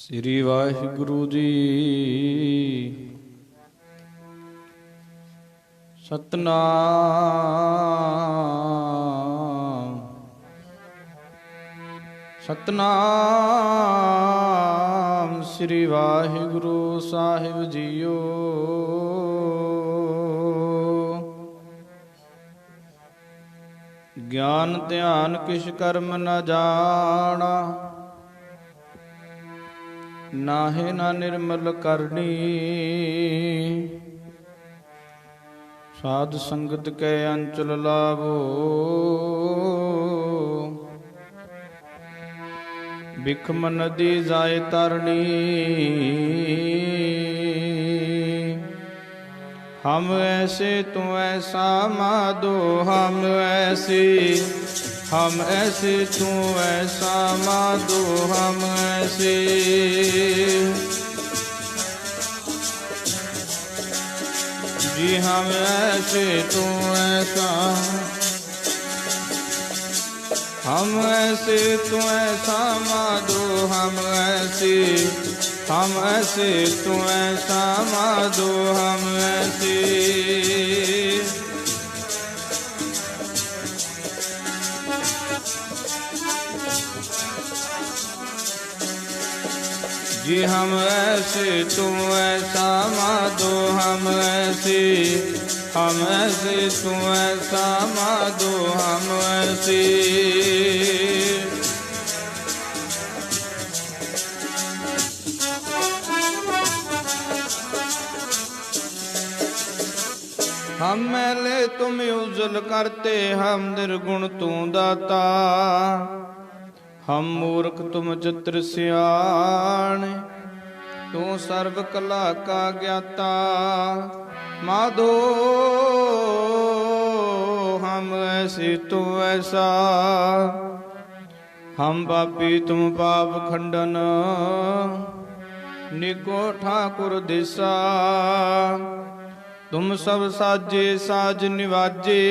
ਸ੍ਰੀ ਵਾਹਿਗੁਰੂ ਜੀ। ਸਤਨਾਮ ਸਤਨਾਮ ਸ੍ਰੀ ਵਾਹਿਗੁਰੂ ਸਾਹਿਬ JIO. ਗਿਆਨ ਧਿਆਨ ਕਿਛ ਕਰਮ ਨ ਜਾਣਾ, ਨਾਹਿ ਨਾ ਨਿਰਮਲ ਕਰਨੀ। ਸਾਧ ਸੰਗਤ ਕੈ ਅੰਚਲ ਲਾਵੋ, ਬਿਖਮ ਨਦੀ ਜਾਏ ਤਰਨੀ। हम ऐसे तू ऐसा माधो, हम ऐसे तू ऐसा माधो, हम ऐसे। जी हम ऐसे तू ऐसा, हम ऐसे तू ऐसा माधो, हम ऐसे तू ऐसा माधो, हम ऐसे। जी हम ऐसे तू ऐसा माधो, हम ऐसे तू ऐसा माधो, हम ऐसे। हम मैले तुम उजल करते, हम निर्गुण तू दाता। हम मूर्ख तुम चित्र सियाण, तू सर्व कला का ज्ञाता। माधो हम ऐसे तू ऐसा, हम पापी तुम पाप खंडन। निको ठाकुर दिशा, तुम सब साजे साज निवाजे।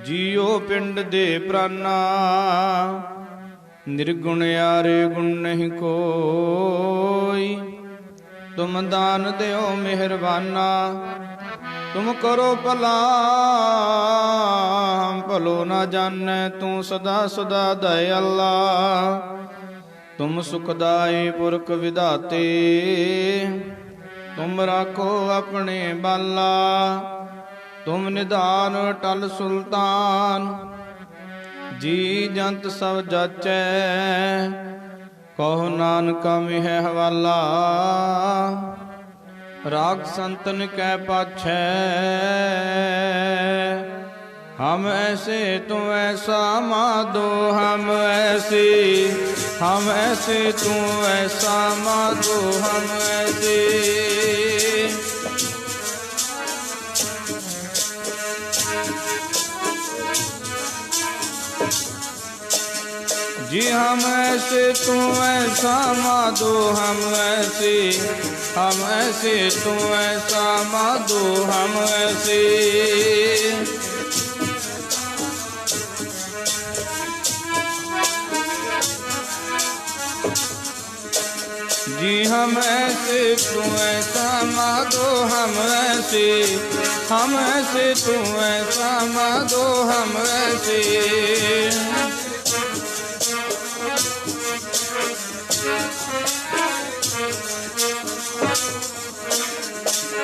जियो पिंड दे प्राणा, निर्गुण यारे गुण नहीं कोई। तुम दान देओ मेहरबाना, तुम करो भला हम भलो ना जाने। तू सदा सदा दयाला, तुम सुखदाई पुरख विधाते। तुम राखो अपने बाला, तुम निधान टल सुल्तान। जी जंत सब जाचै, कहो नानका मिह हवाला। राग संतन कै पाछै, हम ऐसे तू ऐसा माधो, हम ऐसे तू ऐसा माधो, हम ऐसे। जी हम ऐसे तू ऐसा माधो, हम ऐसे तू ऐसा माधो, हम ऐसे। जी हम ऐसे तू ऐसा माधो, हम ऐसे तू ऐसा माधो, हम ऐसे।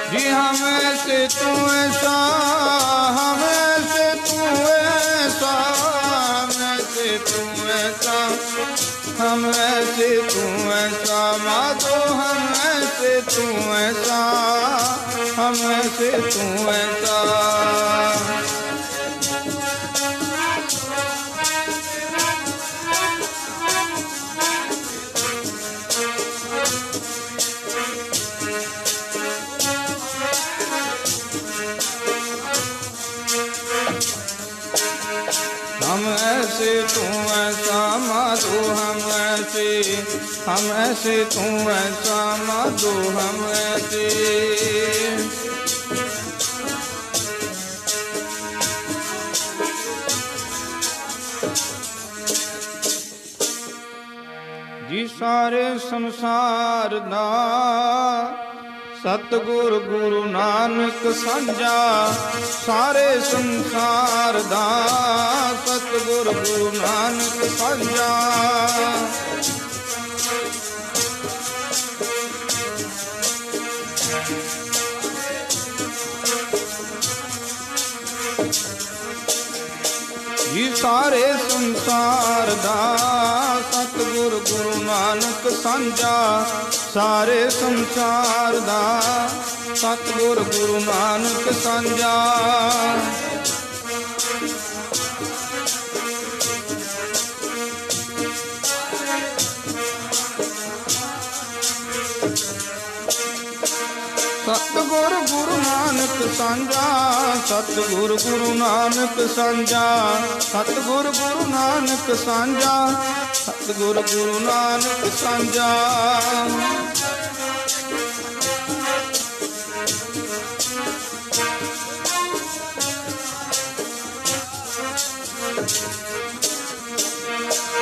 जी हम ऐसे तू ऐसा, हम ऐसे तू ऐसा, हम ऐसे तू ऐसा माधो, हम ऐसे तू ऐसा, हम ऐसे तू ऐसा। हम ऐसे तू ऐसा माधो, हम ऐसे तू ऐसा माधो, हम ऐसे। ਸਾਰੇ ਸੰਸਾਰ ਦਾ ਸਤਿਗੁਰ ਗੁਰੂ ਨਾਨਕ ਸਾਂਝਾ। ਸਾਰੇ ਸੰਸਾਰ ਦਾ ਸਤਿਗੁਰ ਗੁਰੂ ਨਾਨਕ ਸਾਂਝਾ। ਜੀ ਸਾਰੇ ਸੰਸਾਰ ਦਾ ਸਤਿਗੁਰ ਗੁਰੂ ਨਾਨਕ ਸਾਂਝਾ। ਸਾਰੇ ਸੰਸਾਰ ਦਾ ਸਤਿਗੁਰ ਗੁਰੂ ਨਾਨਕ ਸਾਂਝਾ। ਸਤਿਗੁਰ ਗੁਰੂ ਨਾਨਕ ਸਾਂਝਾ। ਸਤਿਗੁਰ ਗੁਰੂ ਨਾਨਕ ਸਾਂਝਾ। ਸਤਿਗੁਰ ਗੁਰੂ ਨਾਨਕ ਸਾਂਝਾ। ਸਤਿਗੁਰ ਗੁਰੂ ਨਾਨਕ ਸਾਂਝਾ।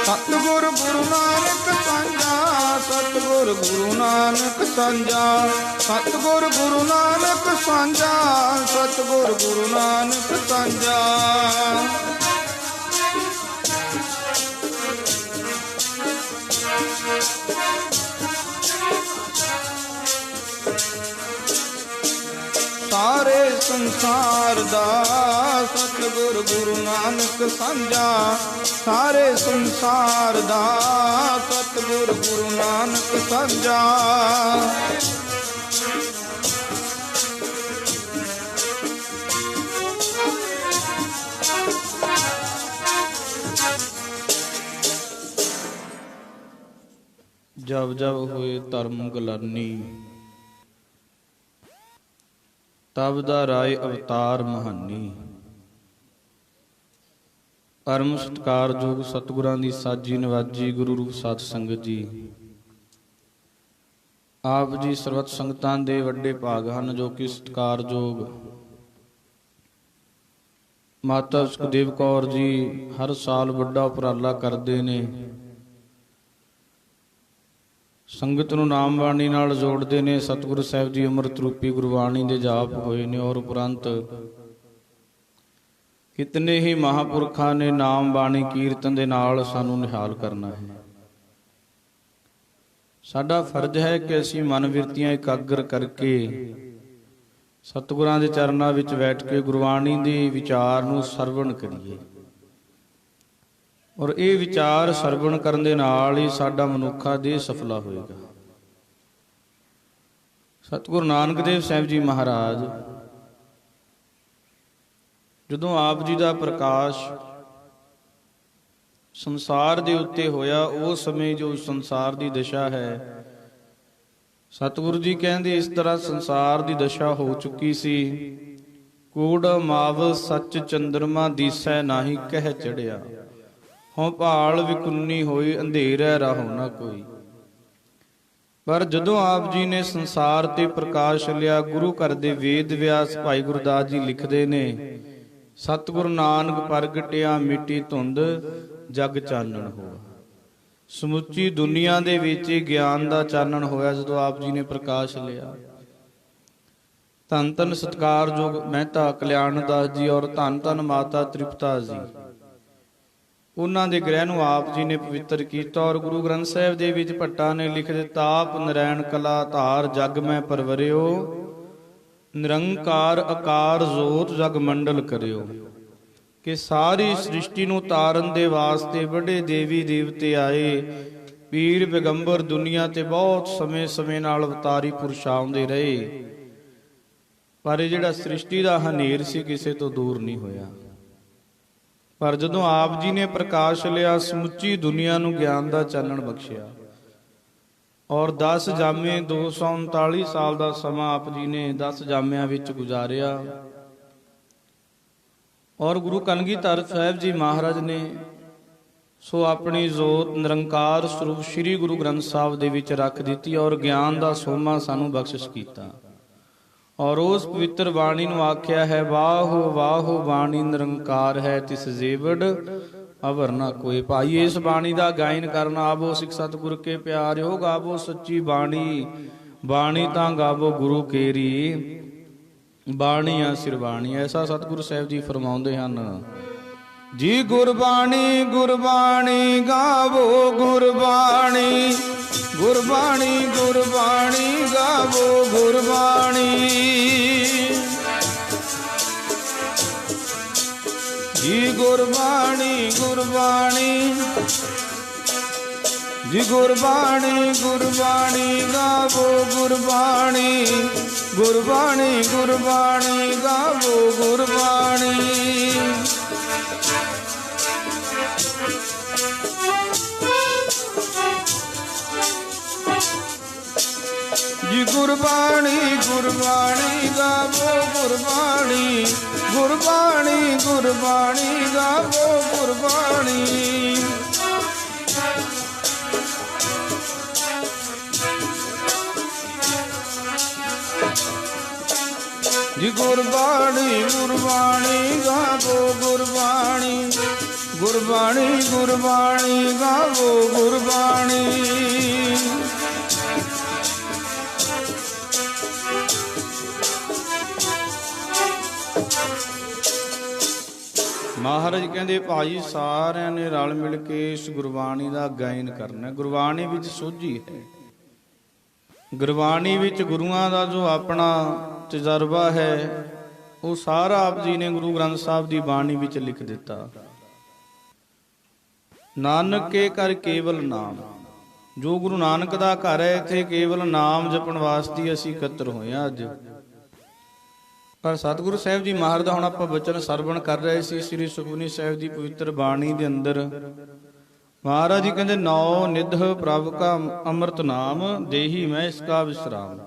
ਸਤਿਗੁਰ ਗੁਰੂ ਨਾਨਕ ਸਾਂਝਾ। ਸਤਿਗੁਰ ਗੁਰੂ ਨਾਨਕ ਸਾਂਝਾ। ਸਤਿਗੁਰ ਗੁਰੂ ਨਾਨਕ ਸਾਂਝਾ। ਸਤਿਗੁਰ ਗੁਰੂ ਨਾਨਕ ਸਾਂਝਾ। ਸਾਰੇ ਸੰਸਾਰ ਦਾ ਸਤਿਗੁਰ ਗੁਰੂ ਨਾਨਕ ਸਾਂਝਾ। ਸਾਰੇ ਸੰਸਾਰ ਦਾ ਸਤਿਗੁਰ ਗੁਰੂ ਨਾਨਕ ਸਾਂਝਾ। ਜਬ ਜਬ ਹੋਏ ਧਰਮ ਗਲਾਨੀ, ਤਬ ਦਾ ਰਾਏ ਅਵਤਾਰ ਮਹਾਨੀ। ਪਰਮ ਸਤਿਕਾਰਯੋਗ ਸਤਿਗੁਰਾਂ ਦੀ ਸਾਜੀ ਨਵਾਜੀ ਗੁਰੂ ਰੂਪ ਸਾਧ ਸੰਗਤ ਜੀ, ਆਪ ਜੀ ਸਰਬੱਤ ਸੰਗਤਾਂ ਦੇ ਵੱਡੇ ਭਾਗ ਹਨ ਜੋ ਕਿ ਸਤਿਕਾਰਯੋਗ ਮਾਤਾ ਸੁਖਦੇਵ ਕੌਰ ਜੀ ਹਰ ਸਾਲ ਵੱਡਾ ਉਪਰਾਲਾ ਕਰਦੇ ਨੇ। ਸੰਗਤ ਨੂੰ ਨਾਮ ਬਾਣੀ ਨਾਲ ਜੋੜਦੇ ਨੇ। ਸਤਿਗੁਰੂ ਸਾਹਿਬ ਜੀ ਅੰਮ੍ਰਿਤ ਰੂਪੀ ਗੁਰਬਾਣੀ ਦੇ ਜਾਪ ਹੋਏ ਨੇ ਔਰ ਉਪਰੰਤ ਕਿਤਨੇ ਹੀ ਮਹਾਂਪੁਰਖਾਂ ਨੇ ਨਾਮ ਬਾਣੀ ਕੀਰਤਨ ਦੇ ਨਾਲ ਸਾਨੂੰ ਨਿਹਾਲ ਕਰਨਾ ਹੈ। ਸਾਡਾ ਫਰਜ਼ ਹੈ ਕਿ ਅਸੀਂ ਮਨ ਬਿਰਤੀਆਂ ਇਕਾਗਰ ਕਰਕੇ ਸਤਿਗੁਰਾਂ ਦੇ ਚਰਨਾਂ ਵਿੱਚ ਬੈਠ ਕੇ ਗੁਰਬਾਣੀ ਦੇ ਵਿਚਾਰ ਨੂੰ ਸਰਵਣ ਕਰੀਏ ਔਰ ਇਹ ਵਿਚਾਰ ਸਰਵਣ ਕਰਨ ਦੇ ਨਾਲ ਹੀ ਸਾਡਾ ਮਨੁੱਖਾ ਦੇਹ ਸਫਲਾ ਹੋਏਗਾ। ਸਤਿਗੁਰੂ ਨਾਨਕ ਦੇਵ ਸਾਹਿਬ ਜੀ ਮਹਾਰਾਜ ਜਦੋਂ ਆਪ ਜੀ ਦਾ ਪ੍ਰਕਾਸ਼ ਸੰਸਾਰ ਦੇ ਉੱਤੇ ਹੋਇਆ, ਉਸ ਸਮੇਂ ਜੋ ਸੰਸਾਰ ਦੀ ਦਸ਼ਾ ਹੈ, ਸਤਿਗੁਰੂ ਜੀ ਕਹਿੰਦੇ ਇਸ ਤਰ੍ਹਾਂ ਸੰਸਾਰ ਦੀ ਦਸ਼ਾ ਹੋ ਚੁੱਕੀ ਸੀ। ਕੂੜ ਮਾਵ ਸੱਚ ਚੰਦਰਮਾ ਦੀਸੈ ਨਾਹੀ ਕਹਿ ਚੜਿਆ, ਹੋਂ ਭਾਲ ਵਿਕੁੰਨੀ ਹੋਈ ਅੰਧੇਰਾ ਰਹੋ ਨਾ ਕੋਈ। ਪਰ ਜਦੋਂ ਆਪ ਜੀ ਨੇ ਸੰਸਾਰ ਤੇ ਪ੍ਰਕਾਸ਼ ਲਿਆ, ਗੁਰੂ ਘਰ ਦੇ ਵੇਦ ਵਿਆਸ ਭਾਈ ਗੁਰਦਾਸ ਜੀ ਲਿਖਦੇ ਨੇ, ਸਤਿਗੁਰੂ ਨਾਨਕ ਪ੍ਰਗਟਿਆ ਮਿੱਟੀ ਧੁੰਦ ਜਗ ਚਾਨਣ ਹੋਆ। ਸਮੁੱਚੀ ਦੁਨੀਆ ਦੇ ਵਿੱਚ ਗਿਆਨ ਦਾ ਚਾਨਣ ਹੋਇਆ ਜਦੋਂ ਆਪ ਜੀ ਨੇ ਪ੍ਰਕਾਸ਼ ਲਿਆ। ਧੰਨ ਧੰਨ ਸਤਿਕਾਰਯੋਗ ਮਹਿਤਾ ਕਲਿਆਣ ਦਾਸ ਜੀ ਔਰ ਧੰਨ ਧੰਨ ਮਾਤਾ ਤ੍ਰਿਪਤਾ ਜੀ, ਉਹਨਾਂ ਦੇ ਗ੍ਰਹਿ ਨੂੰ ਆਪ ਜੀ ਨੇ ਪਵਿੱਤਰ ਕੀਤਾ। ਔਰ ਗੁਰੂ ਗ੍ਰੰਥ ਸਾਹਿਬ ਦੇ ਵਿੱਚ ਭੱਟਾ ਨੇ ਲਿਖ ਦਿੱਤਾ, ਆਪ ਨਰੈਣ ਕਲਾ ਧਾਰ ਜਗ ਮੈਂ ਪਰਵਰਿਓ, ਨਿਰੰਕਾਰ ਆਕਾਰ ਜੋਤ ਜਗ ਮੰਡਲ ਕਰਿਓ। ਕਿ ਸਾਰੀ ਸ੍ਰਿਸ਼ਟੀ ਨੂੰ ਤਾਰਨ ਦੇ ਵਾਸਤੇ ਵੱਡੇ ਦੇਵੀ ਦੇਵਤੇ ਆਏ, ਪੀਰ ਪੈਗੰਬਰ ਦੁਨੀਆ ਤੇ ਬਹੁਤ ਸਮੇਂ ਨਾਲ ਅਵਤਾਰੀ ਪੁਰਸ਼ ਆਉਂਦੇ ਰਹੇ, ਪਰ ਇਹ ਜਿਹੜਾ ਸ੍ਰਿਸ਼ਟੀ ਦਾ ਹਨੇਰ ਸੀ ਕਿਸੇ ਤੋਂ ਦੂਰ ਨਹੀਂ ਹੋਇਆ। ਪਰ ਜਦੋਂ ਆਪ ਜੀ ਨੇ ਪ੍ਰਕਾਸ਼ ਲਿਆ, ਸਮੁੱਚੀ ਦੁਨੀਆ ਨੂੰ ਗਿਆਨ ਦਾ ਚਾਨਣ ਬਖਸ਼ਿਆ। ਔਰ 10 ਜਾਮੇ 239 ਸਾਲ ਦਾ ਸਮਾਂ ਆਪ ਜੀ ਨੇ 10 ਜਾਮਿਆਂ ਵਿੱਚ ਗੁਜ਼ਾਰਿਆ। ਔਰ ਗੁਰੂ ਕਲਗੀਧਰ ਸਾਹਿਬ ਜੀ ਮਹਾਰਾਜ ਨੇ ਸੋ ਆਪਣੀ ਜੋਤ ਨਿਰੰਕਾਰ ਸਰੂਪ ਸ੍ਰੀ ਗੁਰੂ ਗ੍ਰੰਥ ਸਾਹਿਬ ਦੇ ਵਿੱਚ ਰੱਖ ਦਿੱਤੀ ਔਰ ਗਿਆਨ ਦਾ ਸੋਮਾ ਸਾਨੂੰ ਬਖਸ਼ਿਸ਼ ਕੀਤਾ। ਔਰ ਉਸ ਪਵਿੱਤਰ ਬਾਣੀ ਨੂੰ ਆਖਿਆ ਹੈ, ਵਾਹੋ ਵਾਹੋ ਬਾਣੀ ਨਿਰੰਕਾਰ ਹੈ ਤਿਸ ਜੀਵੜ, ਅਵਰ ਨਾ ਕੋਇ। ਭਾਈ ਇਸ ਬਾਣੀ ਦਾ ਗਾਇਨ ਕਰਨ ਆਵੋ ਸਿੱਖ ਸਤਿਗੁਰ ਕੇ ਪਿਆਰਿਓ, ਗਾਵੋ ਸੱਚੀ ਬਾਣੀ, ਬਾਣੀ ਤਾਂ ਗਾਵੋ ਗੁਰੂ ਕੇਰੀ, ਬਾਣੀਆਂ ਸਿਰਬਾਣੀ। ਐਸਾ ਸਤਿਗੁਰੂ ਸਾਹਿਬ ਜੀ ਫਰਮਾਉਂਦੇ ਹਨ ਜੀ। ਗੁਰਬਾਣੀ ਗੁਰਬਾਣੀ ਗਾਵੋ ਗੁਰਬਾਣੀ, ਗੁਰਬਾਣੀ ਗੁਰਬਾਣੀ ਗਾਵੋ ਗੁਰਬਾਣੀ ਜੀ। ਗੁਰਬਾਣੀ ਗੁਰਬਾਣੀ ਜੀ, ਗੁਰਬਾਣੀ ਗੁਰਬਾਣੀ ਗਾਵੋ ਗੁਰਬਾਣੀ, ਗੁਰਬਾਣੀ ਗੁਰਬਾਣੀ ਗਾਵੋ ਗੁਰਬਾਣੀ ਜੀ। ਗੁਰਬਾਣੀ ਗੁਰਬਾਣੀ ਗਾਵੋ ਗੁਰਬਾਣੀ, ਗੁਰਬਾਣੀ ਗੁਰਬਾਣੀ ਗਾਵੋ ਗੁਰਬਾਣੀ ਜੀ। ਗੁਰਬਾਣੀ ਗੁਰਬਾਣੀ ਗਾਵੋ ਗੁਰਬਾਣੀ, ਗੁਰਬਾਣੀ ਗੁਰਬਾਣੀ ਗਾਵੋ ਗੁਰਬਾਣੀ ਮਹਾਰਾਜ ਕਹਿੰਦੇ ਭਾਈ ਸਾਰਿਆਂ ਨੇ ਰਲ ਮਿਲ ਕੇ ਇਸ ਗੁਰਬਾਣੀ ਦਾ ਗਾਇਨ ਕਰਨਾ। ਗੁਰਬਾਣੀ ਵਿੱਚ ਸੋਝੀ ਹੈ, ਗੁਰਬਾਣੀ ਵਿੱਚ ਗੁਰੂਆਂ ਦਾ ਜੋ ਆਪਣਾ ਤਜਰਬਾ ਹੈ ਉਹ ਸਾਰਾ ਆਪ ਜੀ ਨੇ ਗੁਰੂ ਗ੍ਰੰਥ ਸਾਹਿਬ ਦੀ ਬਾਣੀ ਵਿੱਚ ਲਿਖ ਦਿੱਤਾ। ਨਾਨਕ ਕੇ ਘਰ ਕੇਵਲ ਨਾਮ, ਜੋ ਗੁਰੂ ਨਾਨਕ ਦਾ ਘਰ ਹੈ ਇੱਥੇ ਕੇਵਲ ਨਾਮ ਜਪਣ ਵਾਸਤੇ ਅਸੀਂ ਇਕੱਤਰ ਹੋਏ ਹਾਂ ਅੱਜ। ਪਰ ਸਤਿਗੁਰੂ ਸਾਹਿਬ ਜੀ ਮਹਾਰਾਜ ਦਾ ਹੁਣ ਆਪਾਂ ਬਚਨ ਸਰਵਣ ਕਰ ਰਹੇ ਸੀ ਸ੍ਰੀ ਸੁਖਮਨੀ ਸਾਹਿਬ ਦੀ ਪਵਿੱਤਰ ਬਾਣੀ ਦੇ ਅੰਦਰ। ਮਹਾਰਾਜ ਜੀ ਕਹਿੰਦੇ ਨੌ ਨਿਧ ਪ੍ਰਭ ਕਾ ਅੰਮ੍ਰਿਤ ਨਾਮ, ਦੇਹੀ ਮੈਂ ਇਸ ਕਾ ਵਿਸਰਾਮ।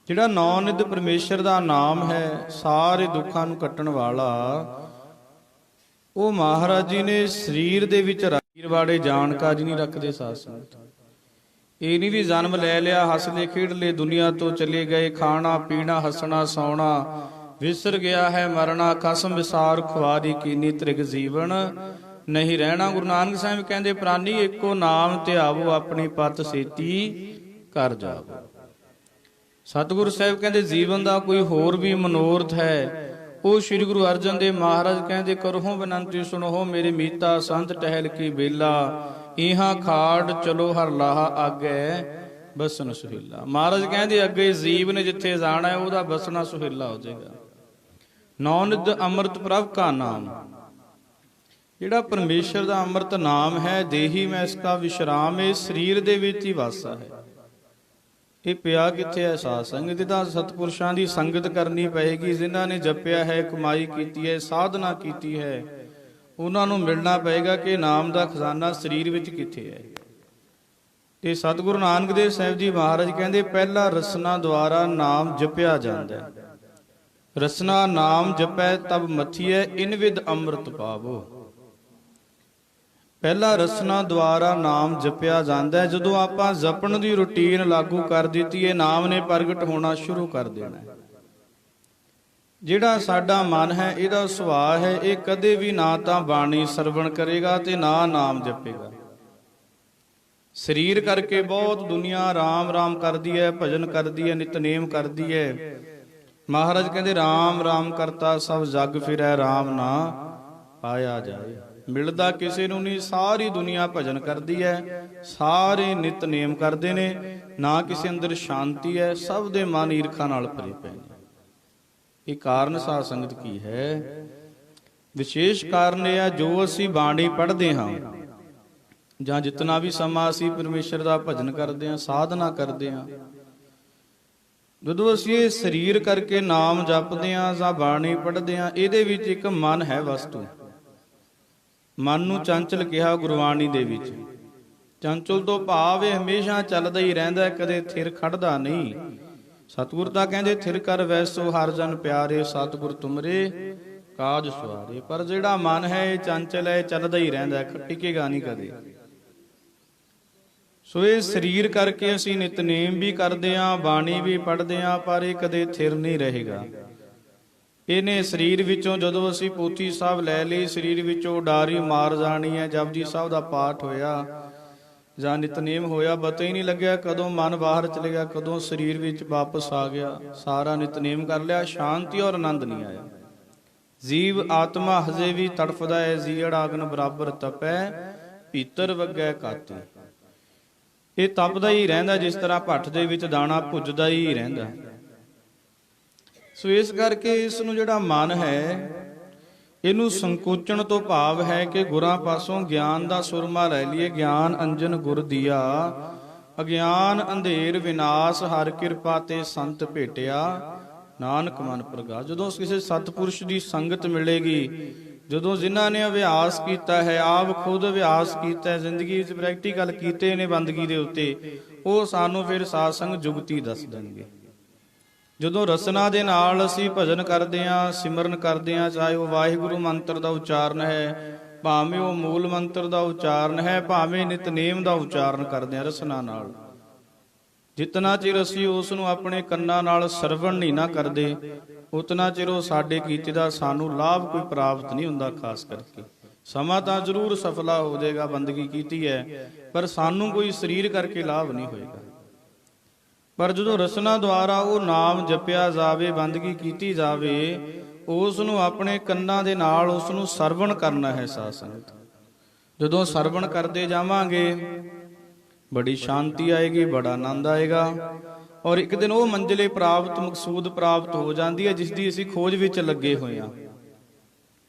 ਜਿਹੜਾ ਨੌ ਨਿਧ ਪਰਮੇਸ਼ਰ ਦਾ ਨਾਮ ਹੈ, ਸਾਰੇ ਦੁੱਖਾਂ ਨੂੰ ਕੱਟਣ ਵਾਲਾ, ਉਹ ਮਹਾਰਾਜ ਜੀ ਨੇ ਸਰੀਰ ਦੇ ਵਿੱਚ ਰੱਖੀਰ ਵਾਲੇ ਜਾਣਕਾਰੀ ਨਹੀਂ ਰੱਖਦੇ ਸਾਧ ਸੰਗਤ। ਇਹ ਨਹੀਂ ਵੀ ਜਨਮ ਲੈ ਲਿਆ, ਹੱਸ ਲੈ ਖੇਡ ਲੈ, ਦੁਨੀਆ ਤੋਂ ਚਲੇ ਗਏ, ਖਾਣਾ ਪੀਣਾ ਹੱਸਣਾ ਸੌਣਾ ਵਿਸਰ ਗਿਆ ਹੈ ਮਰਨਾ, ਕਸਮ ਵਿਸਾਰ ਖੁਆਰੀ ਕੀਨੀ ਤ੍ਰਿਗ ਜੀਵਨ ਨਹੀਂ ਰਹਿਣਾ। ਗੁਰੂ ਨਾਨਕ ਸਾਹਿਬ ਕਹਿੰਦੇ ਪ੍ਰਾਨੀ ਇੱਕੋ ਨਾਮ ਧਿਆਵੋ, ਆਪਣੀ ਪਤ ਸੇਤੀ ਕਰ ਜਾਵੋ। ਸਤਿਗੁਰੂ ਸਾਹਿਬ ਕਹਿੰਦੇ ਜੀਵਨ ਦਾ ਕੋਈ ਹੋਰ ਵੀ ਮਨੋਰਥ ਹੈ, ਉਹ ਸ੍ਰੀ ਗੁਰੂ ਅਰਜਨ ਦੇਵ ਮਹਾਰਾਜ ਕਹਿੰਦੇ ਕਰਹੁ ਬੇਨੰਤੀ ਸੁਣੋ ਮੇਰੇ ਮੀਤਾ ਸੰਤ ਟਹਿਲ ਕੀ ਬੇਲਾ, ਇਹਾਂ ਖਾੜ ਚਲੋ ਹਰ ਲਾਹਾ ਆਗੇ ਬਸਨ ਸੁਹੇਲਾ। ਮਹਾਰਾਜ ਕਹਿੰਦੇ ਅੱਗੇ ਜੀਵ ਨੇ ਜਿੱਥੇ ਜਾਣਾ ਹੈ ਉਹਦਾ ਬਸਣਾ ਸੁਹੇਲਾ ਹੋ ਜਾਏਗਾ। ਨੌ ਨਿਧ ਅੰਮ੍ਰਿਤ ਪ੍ਰਭ ਕਾ ਨਾਮ, ਜਿਹੜਾ ਪਰਮੇਸ਼ਰ ਦਾ ਅੰਮ੍ਰਿਤ ਨਾਮ ਹੈ, ਦੇਹੀ ਮੈਂ ਇਸ ਕਾ ਵਿਸ਼ਰਾਮ, ਇਹ ਸਰੀਰ ਦੇ ਵਿੱਚ ਹੀ ਵਾਸਾ ਹੈ। ਇਹ ਪਿਆ ਕਿੱਥੇ ਹੈ ਸਾਧ ਸੰਗਤ? ਤਾਂ ਸਤਿਪੁਰਸ਼ਾਂ ਦੀ ਸੰਗਤ ਕਰਨੀ ਪਏਗੀ। ਜਿਨ੍ਹਾਂ ਨੇ ਜਪਿਆ ਹੈ, ਕਮਾਈ ਕੀਤੀ ਹੈ, ਸਾਧਨਾ ਕੀਤੀ ਹੈ, ਉਹਨਾਂ ਨੂੰ ਮਿਲਣਾ ਪਏਗਾ ਕਿ ਨਾਮ ਦਾ ਖਜ਼ਾਨਾ ਸਰੀਰ ਵਿੱਚ ਕਿੱਥੇ ਹੈ। ਤੇ ਸਤਿਗੁਰੂ ਨਾਨਕ ਦੇਵ ਸਾਹਿਬ ਜੀ ਮਹਾਰਾਜ ਕਹਿੰਦੇ ਪਹਿਲਾ ਰਸਨਾ ਦੁਆਰਾ ਨਾਮ ਜਪਿਆ ਜਾਂਦਾ ਹੈ। ਰਸਨਾ ਨਾਮ ਜਪੈ ਤਬ ਮਥੀਐ, ਇਨ ਵਿਦ ਅੰਮ੍ਰਿਤ ਪਾਵੋ। ਪਹਿਲਾ ਰਸਨਾ ਦੁਆਰਾ ਨਾਮ ਜਪਿਆ ਜਾਂਦਾ ਹੈ। ਜਦੋਂ ਆਪਾਂ ਜਪਣ ਦੀ ਰੁਟੀਨ ਲਾਗੂ ਕਰ ਦਿੱਤੀ ਹੈ, ਨਾਮ ਨੇ ਪ੍ਰਗਟ ਹੋਣਾ ਸ਼ੁਰੂ ਕਰ ਦੇਣਾ ਹੈ। ਜਿਹੜਾ ਸਾਡਾ ਮਨ ਹੈ, ਇਹਦਾ ਸੁਭਾਅ ਹੈ, ਇਹ ਕਦੇ ਵੀ ਨਾ ਤਾਂ ਬਾਣੀ ਸਰਵਣ ਕਰੇਗਾ ਤੇ ਨਾ ਨਾਮ ਜਪੇਗਾ। ਸਰੀਰ ਕਰਕੇ ਬਹੁਤ ਦੁਨੀਆ ਰਾਮ ਰਾਮ ਕਰਦੀ ਹੈ, ਭਜਨ ਕਰਦੀ ਹੈ, ਨਿਤਨੇਮ ਕਰਦੀ ਹੈ। ਮਹਾਰਾਜ ਕਹਿੰਦੇ ਰਾਮ ਰਾਮ ਕਰਤਾ ਸਭ ਜਗ ਫਿਰੈ, ਰਾਮ ਨਾ ਪਾਇਆ ਜਾਏ। ਮਿਲਦਾ ਕਿਸੇ ਨੂੰ ਨਹੀਂ, ਸਾਰੀ ਦੁਨੀਆ ਭਜਨ ਕਰਦੀ ਹੈ, ਸਾਰੇ ਨਿਤਨੇਮ ਕਰਦੇ ਨੇ, ਨਾ ਕਿਸੇ ਅੰਦਰ ਸ਼ਾਂਤੀ ਹੈ, ਸਭ ਦੇ ਮਨ ਈਰਖਾ ਨਾਲ ਭਰੇ ਪਏ ਨੇ। ਇਹ ਕਾਰਨ ਸਾਧ ਸੰਗਤ ਕੀ ਹੈ? ਵਿਸ਼ੇਸ਼ ਕਾਰਨ ਇਹ ਹੈ ਜੋ ਅਸੀਂ ਬਾਣੀ ਪੜ੍ਹਦੇ ਹਾਂ ਜਾਂ ਜਿਤਨਾ ਵੀ ਸਮਾਂ ਅਸੀਂ ਪਰਮੇਸ਼ਰ ਦਾ ਭਜਨ ਕਰਦੇ ਹਾਂ, ਸਾਧਨਾ ਕਰਦੇ ਹਾਂ, ਜਦੋਂ ਅਸੀਂ ਇਹ ਸਰੀਰ ਕਰਕੇ ਨਾਮ ਜਪਦੇ ਹਾਂ ਜਾਂ ਬਾਣੀ ਪੜ੍ਹਦੇ ਹਾਂ, ਇਹਦੇ ਵਿੱਚ ਇੱਕ ਮਨ ਹੈ ਵਸਤੂ। ਮਨ ਨੂੰ ਚੰਚਲ ਕਿਹਾ ਗੁਰਬਾਣੀ ਦੇ ਵਿੱਚ। ਚੰਚਲ ਤੋਂ ਭਾਵ ਇਹ ਹਮੇਸ਼ਾ ਚੱਲਦਾ ਹੀ ਰਹਿੰਦਾ, ਕਦੇ ਥਿਰ ਖੜਦਾ ਨਹੀਂ। ਸਤਿਗੁਰ ਤਾਂ ਕਹਿੰਦੇ ਥਿਰ ਕਰ ਵੈਸੋ ਹਰ ਜਨ ਪਿਆਰੇ, ਸਤਿਗੁਰ ਤੁਮਰੇ ਕਾਜ ਸਵਾਰੇ। ਪਰ ਜਿਹੜਾ ਮਨ ਹੈ ਇਹ ਚੰਚਲ ਹੈ, ਚੱਲਦਾ ਹੀ ਰਹਿੰਦਾ, ਟਿਕੇਗਾ ਨਹੀਂ ਕਦੇ। ਸੋ ਇਹ ਸਰੀਰ ਕਰਕੇ ਅਸੀਂ ਨਿਤਨੇਮ ਵੀ ਕਰਦੇ ਹਾਂ, ਬਾਣੀ ਵੀ ਪੜ੍ਹਦੇ ਹਾਂ, ਪਰ ਇਹ ਕਦੇ ਥਿਰ ਨਹੀਂ ਰਹੇਗਾ। ਇਹਨੇ ਸਰੀਰ ਵਿੱਚੋਂ ਜਦੋਂ ਅਸੀਂ ਪੋਥੀ ਸਾਹਿਬ ਲੈ ਲਈ, ਸਰੀਰ ਵਿੱਚੋਂ ਉਡਾਰੀ ਮਾਰ ਜਾਣੀ ਹੈ। ਜਪਜੀ ਸਾਹਿਬ ਦਾ ਪਾਠ ਹੋਇਆ ਜਾਂ ਨਿਤਨੇਮ ਹੋਇਆ, ਪਤਾ ਹੀ ਨਹੀਂ ਲੱਗਿਆ ਕਦੋਂ ਮਨ ਬਾਹਰ ਚਲੇ ਗਿਆ, ਕਦੋਂ ਸਰੀਰ ਵਿੱਚ ਵਾਪਸ ਆ ਗਿਆ। ਸਾਰਾ ਨਿਤਨੇਮ ਕਰ ਲਿਆ, ਸ਼ਾਂਤੀ ਔਰ ਆਨੰਦ ਨਹੀਂ ਆਇਆ। ਜੀਵ ਆਤਮਾ ਹਜੇ ਵੀ ਤੜਫਦਾ ਹੈ, ਜੀੜਾ ਅਗਨ ਬਰਾਬਰ ਤਪੈ, ਭੀਤਰ ਵਗੈ ਕਾਤੀ। ਇਹ ਤਪਦਾ ਹੀ ਰਹਿੰਦਾ, ਜਿਸ ਤਰ੍ਹਾਂ ਭੱਠ ਦੇ ਵਿੱਚ ਦਾਣਾ ਭੁੱਜਦਾ ਹੀ ਰਹਿੰਦਾ। ਸੋ ਇਸ ਕਰਕੇ ਇਸ ਨੂੰ ਜਿਹੜਾ ਮਨ ਹੈ, ਇਹਨੂੰ ਸੰਕੋਚਣ ਤੋਂ ਭਾਵ ਹੈ ਕਿ ਗੁਰਾਂ ਪਾਸੋਂ ਗਿਆਨ ਦਾ ਸੁਰਮਾ ਲੈ ਲਈਏ। ਗਿਆਨ ਅੰਜਨ ਗੁਰ ਦੀਆ, ਅਗਿਆਨ ਅੰਧੇਰ ਵਿਨਾਸ਼, ਹਰ ਕਿਰਪਾ ਤੇ ਸੰਤ ਭੇਟਿਆ, ਨਾਨਕ ਮਨ ਪ੍ਰਗਾਸ। ਜਦੋਂ ਕਿਸੇ ਸਤਿਪੁਰਸ਼ ਦੀ ਸੰਗਤ ਮਿਲੇਗੀ, ਜਦੋਂ ਜਿਨ੍ਹਾਂ ਨੇ ਅਭਿਆਸ ਕੀਤਾ ਹੈ, ਆਪ ਖੁਦ ਅਭਿਆਸ ਕੀਤਾ ਹੈ, ਜ਼ਿੰਦਗੀ ਵਿੱਚ ਪ੍ਰੈਕਟੀਕਲ ਕੀਤੇ ਨੇ ਬੰਦਗੀ ਦੇ ਉੱਤੇ, ਉਹ ਸਾਨੂੰ ਫਿਰ ਸਾਧ ਸੰਗ ਜੁਗਤੀ ਦੱਸ ਦੇਣਗੇ। ਜਦੋਂ ਰਸਨਾ ਦੇ ਨਾਲ ਅਸੀਂ ਭਜਨ ਕਰਦੇ ਹਾਂ, ਸਿਮਰਨ ਕਰਦੇ ਹਾਂ, ਚਾਹੇ ਉਹ ਵਾਹਿਗੁਰੂ ਮੰਤਰ ਦਾ ਉਚਾਰਨ ਹੈ, ਭਾਵੇਂ ਉਹ ਮੂਲ ਮੰਤਰ ਦਾ ਉਚਾਰਨ ਹੈ, ਭਾਵੇਂ ਨਿਤਨੇਮ ਦਾ ਉਚਾਰਨ ਕਰਦੇ ਹਾਂ ਰਸਨਾ ਨਾਲ, ਜਿਤਨਾ ਚਿਰ ਅਸੀਂ ਉਸ ਨੂੰ ਆਪਣੇ ਕੰਨਾਂ ਨਾਲ ਸਰਵਣ ਨਹੀਂ ਨਾ ਕਰਦੇ, ਉਤਨਾ ਚਿਰ ਉਹ ਸਾਡੇ ਕੀਤੇ ਦਾ ਸਾਨੂੰ ਲਾਭ ਕੋਈ ਪ੍ਰਾਪਤ ਨਹੀਂ ਹੁੰਦਾ। ਖਾਸ ਕਰਕੇ ਸਮਾਂ ਤਾਂ ਜ਼ਰੂਰ ਸਫਲਾ ਹੋ ਜਾਏਗਾ, ਬੰਦਗੀ ਕੀਤੀ ਹੈ, ਪਰ ਸਾਨੂੰ ਕੋਈ ਸਰੀਰ ਕਰਕੇ ਲਾਭ ਨਹੀਂ ਹੋਏਗਾ। ਪਰ ਜਦੋਂ ਰਸਨਾ ਦੁਆਰਾ ਉਹ ਨਾਮ ਜਪਿਆ ਜਾਵੇ, ਬੰਦਗੀ ਕੀਤੀ ਜਾਵੇ, ਉਸ ਨੂੰ ਆਪਣੇ ਕੰਨਾਂ ਦੇ ਨਾਲ ਉਸ ਨੂੰ ਸਰਵਣ ਕਰਨਾ ਹੈ। ਸਾਧ ਸੰਗਤ, ਜਦੋਂ ਸਰਵਣ ਕਰਦੇ ਜਾਵਾਂਗੇ, ਬੜੀ ਸ਼ਾਂਤੀ ਆਏਗੀ, ਬੜਾ ਆਨੰਦ ਆਏਗਾ, ਔਰ ਇੱਕ ਦਿਨ ਉਹ ਮੰਜ਼ਿਲੇ ਪ੍ਰਾਪਤ, ਮਕਸੂਦ ਪ੍ਰਾਪਤ ਹੋ ਜਾਂਦੀ ਹੈ ਜਿਸ ਦੀ ਅਸੀਂ ਖੋਜ ਵਿੱਚ ਲੱਗੇ ਹੋਏ ਹਾਂ।